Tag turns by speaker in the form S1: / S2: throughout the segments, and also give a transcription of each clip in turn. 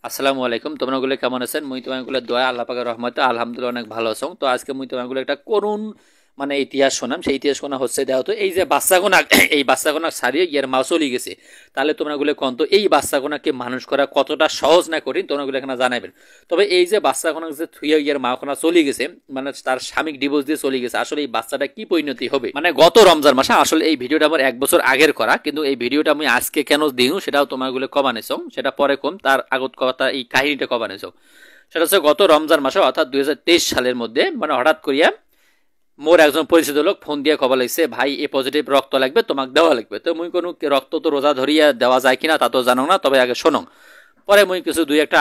S1: আসসালামু আলাইকুম। তোমরা কেমন আছেন? মুই তোমাগুলো দোয়া আল্লাহ পাকের রহমতে আলহামদুলিল্লাহ অনেক ভালো আছো। তো আজকে মুই তোমাগুলো একটা করুণ ইতিহাস শোনাম। সেই ইতিহাস শোনা হচ্ছে দেওয়া তো এই যে বাচ্চাগুনা এই বাচ্চাগুনা সারিয়ে ইয়ার মা চলে গেছে। তাহলে তোমরাগুলো কন তো এই বাচ্চাগুনাকে মানুষ করা কতটা সহজ না কঠিন তোমরাগুলো এখানে জানাবেন। তবে এই যে বাচ্চাগুনা যে থুয়ে ইয়ার মাখনা চলে গেছে, মানে তার স্বামী ডিভোর্স দিয়ে চলে গেছে, আসলে এই বাচ্চাটা কি পরিণতি হবে? মানে গত রমজান মাসে আসলে এই ভিডিওটা আমার 1 বছর আগের করা, কিন্তু এই ভিডিওটা আমি আজকে কেন দিই সেটাও তোমাগুলো কবানেছ, সেটা পরে কম। তার আগত কথা এই কাহিনীটা কবানেছ সেটা হচ্ছে গত রমজান মাসে অর্থাৎ 2023 সালের মধ্যে মানে হঠাৎ করিয়া মোর একজন পরিচিত লোক ফোন দিয়ে খবর লাগছে, ভাই এ পজিটিভ রক্ত লাগবে, তোমাকে দেওয়া লাগবে। তো মুই কোনো রক্ত তো রোজা ধরিয়া দেওয়া যায় কিনা তা তো জানো না, তবে আগে শোনো। পরে মুই কিছু দুই একটা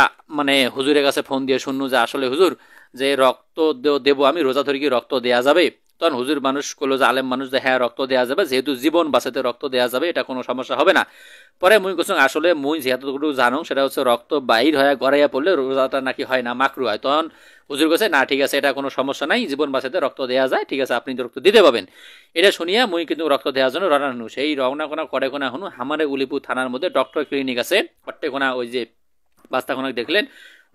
S1: হুজুরের কাছে ফোন দিয়ে শুনু যে আসলে হুজুর যে রক্ত দেবো আমি, রোজা ধরে কি রক্ত দেওয়া যাবে? তখন হুজুর মানুষ করলো যে আলেম মানুষ যে হ্যাঁ রক্ত দেওয়া যাবে, যেহেতু জীবন বাঁচাতে রক্ত দেওয়া যাবে, এটা কোনো সমস্যা হবে না। পরে মুই কোথাও আসলে মুই যেহেতু জানো সেটা হচ্ছে রক্ত বাইর হয়ে গড়াইয়া পড়লে রোজাটা নাকি হয় না, মাকরু হয়। তখন হুজুর কাছে না ঠিক আছে, এটা কোনো সমস্যা নাই, জীবন বাঁচাতে রক্ত দেওয়া যায়, ঠিক আছে আপনি রক্ত দিতে পাবেন। এটা শুনিয়া মুই কিন্তু রক্ত দেওয়ার জন্য রওনা হনু। সেই রওনা কোনা করে কোনা হনু আমারে উলিপুর থানার মধ্যে ডক্টর ক্লিনিক আছে, অট্টে কোনা ওই যে বাস্তাখনক দেখলেন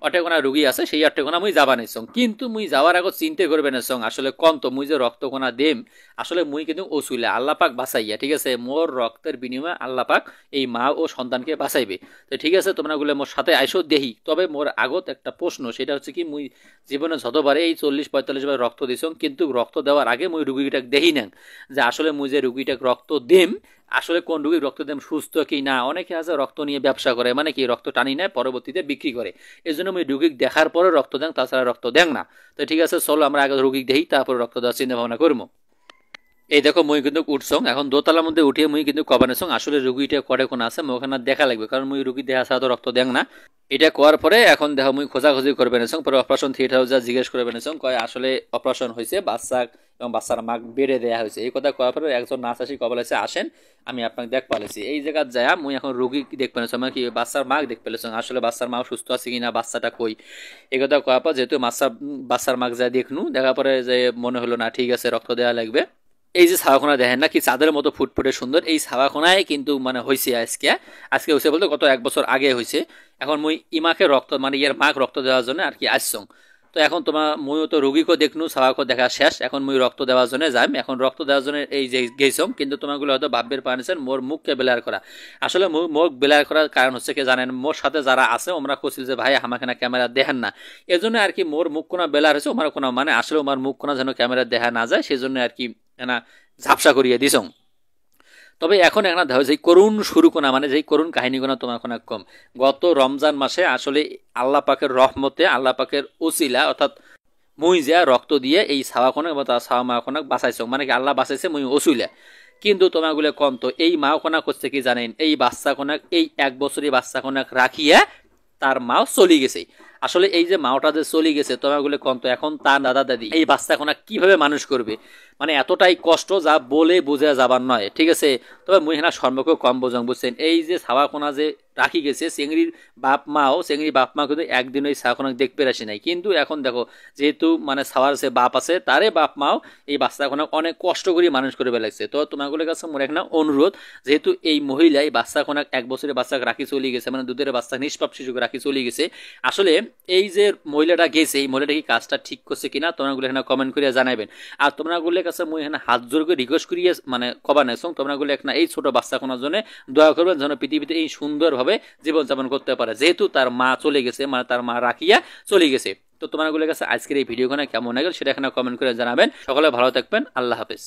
S1: অটেকোনা রুগী আছে, সেই অটেকোনা মুই যাবা নিছং। কিন্তু মুই যাওয়ার আগত চিন্তা করবে নিছং আসলে কম তো মুই যে রক্তকোনা দেম, আসলে মুই কিন্তু ওসুলে আল্লাহ পাক বাঁচাইয়া, ঠিক আছে মোর রক্তের বিনিময়ে আল্লাহ পাক এই মা ও সন্তানকে বাঁচাইবে। তো ঠিক আছে তোমরাগুলো মোর সাথে আইসো দেহি। তবে মোর আগত একটা প্রশ্ন, সেটা হচ্ছে কি মুই জীবনে যতবারে এই 40-45 বার রক্ত দিছং, কিন্তু রক্ত দেওয়ার আগে মুই রুগীটাকে দেহি নেন যে আসলে মুই যে রুগীটাকে রক্ত দেম আসলে কোন রুগীর রক্ত দেম সুস্থ কি না। অনেকে আছে রক্ত নিয়ে ব্যবসা করে, মানে কি রক্ত টানি নেয় পরবর্তীতে বিক্রি করে। এই জন্য আমি রুগীকে দেখার পরে রক্ত দেন, তাছাড়া রক্ত দেন না। তো ঠিক আছে চলো আমরা আগে রুগীকে দেখি, তারপরে রক্ত দেওয়ার চিন্তা ভাবনা করবো। এই দেখো মুই কিন্তু উঠছং, এখন দোতলার মধ্যে উঠিয়ে মুই কিন্তু কবানেছং আসলে রুগীটা করে কোন আছে মুই ওখানে দেখা লাগবে, কারণ মুই রুগী দেখা ছাড়া তো রক্ত দেন না। এটা করার পরে এখন দেখো মুই খোঁজাখুঁজি করবে নেছং, পরে অপারেশন থিয়েটার যা জিজ্ঞেস করবে নেছং, কয় আসলে অপারেশন হয়েছে বাচ্চা এবং বাচ্চার মাক বেড়ে দেওয়া হয়েছে। এই কথা করার পরে একজন নার্স আসি কবল আছে, আসেন আমি আপনাকে দেখ পালেছি। এই জায়গা যায় মুই এখন রুগী দেখ পেলেছ, মানে কি বাচ্চার মাক দেখ পেলেছ, আসলে বাচ্চার মা সুস্থ আছে কিনা, বাচ্চাটা কই। এই কথা করার পর যেহেতু বাচ্চার মাক যায় দেখনু, দেখার পরে যে মনে হলো না ঠিক আছে রক্ত দেওয়া লাগবে। এই যে ছাওয়াখোনা দেখেন না কি চাঁদের মতো ফুটফুটে সুন্দর, এই ছাওয়াখোনায় কিন্তু মানে হয়েছে আজকে। আজকে হয়েছে বলতে গত 1 বছর আগে হয়েছে। এখন মুই ইমাকে রক্ত মানে ইয়ার মাক রক্ত দেওয়ার জন্য আর কি আসছং। তো এখন তোমার মুইও তো রুগীকেও দেখনু, ছাওয়াকে দেখা শেষ, এখন মুই রক্ত দেওয়ার জন্য যাই। এখন রক্ত দেওয়ার জন্য এই যে গেছং, কিন্তু তোমাগুলো হয়তো ভাববের পানিছেন মোর মুখকে বেলার করা। আসলে মুখ বেলার করার কারণ হচ্ছে কি জানেন, মোর সাথে যারা আছে ওমরা কছিল যে ভাই আমাকে না ক্যামেরা দেখেন না, এজন্য আর কি মোর মুখ কোনা বেলার হয়েছে, ওমার কোনো মানে আসলে ওমার মুখ কোনা যেন ক্যামেরা দেখা না যায়, সেজন্য আর কি না ঝাপসা করিয়ে দিছং। তবে এখন একটা দেখো যে করুণ শুরু কোনা মানে যে করুণ কাহিনী কোনা তোমার কোনা কম। গত রমজান মাসে আসলে আল্লাহ পাকের রহমতে আল্লাহ পাকের ওসিলা অর্থাৎ মুই যা রক্ত দিয়ে এই ছাওয়াখনক বা ছাওয়া মাখনক বাঁচাইছং, মানে কি আল্লাহ বাঁচাইছে মুই ওসিলা। কিন্তু তোমাগুলো কম তো এই মাখনা করছে কি জানেন, এই বাচ্চাখনক এই 1 বছরই বাচ্চাখনক রাখিয়া তার মাও চলে গেছে। আসলে এই যে মাওটা যে চলে গেছে তোমাগুলো কম তো এখন তার দাদা দাদি এই বাচ্চাখনক কিভাবে মানুষ করবে, মানে এতটাই কষ্ট যা বলে বোঝা যাবার নয়, ঠিক আছে। তবে মুই হেনা সম্পর্কে কম বোঝাং বুঝছেন। এই যে ছাওয়াখোনা যে রাখি গেছে চেংড়ির বাপ মা কিন্তু একদিন ওই ছাওয়াখোনাকে দেখতে আসে নাই, কিন্তু এখন দেখো যেহেতু মানে ছাওয়ার যে বাপ আছে তারে বাপ মাও এই বাচ্চাখনক অনেক কষ্ট করে মানুষ করে বেলাইছে। তো তোমাগুলোর কাছে মোর একটা অনুরোধ, যেহেতু এই মহিলা এই বাচ্চাখনক 1 বছরের বাচ্চাকে রাখি চলে গেছে, মানে দুধের বাচ্চা নিষ্পাপ শিশুকে রাখি চলে গেছে, আসলে এই যে মহিলাটা গেছে এই মহিলাটা কি কাজটা ঠিক করছে কিনা তোমরাগুলো এখানে কমেন্ট করিয়া জানাবেন। আর তোমরাগুলোর কাছে মুই এখানে হাত জোর করে রিকোয়েস্ট করিয়ে মানে কবা নেছং, তোমরাগুলো একটা এই ছোট বাচ্চাখনার জন্য দোয়া করবেন যেন পৃথিবীতে এই সুন্দরভাবে জীবনযাপন করতে পারে, যেহেতু তার মা চলে গেছে, মানে তার মা রাখিয়া চলে গেছে। তো তোমারগুলোর কাছে আজকের এই ভিডিওখানে কেমন লাগলো সেটা এখানে কমেন্ট করে জানাবেন। সকলে ভালো থাকবেন, আল্লাহ হাফেজ।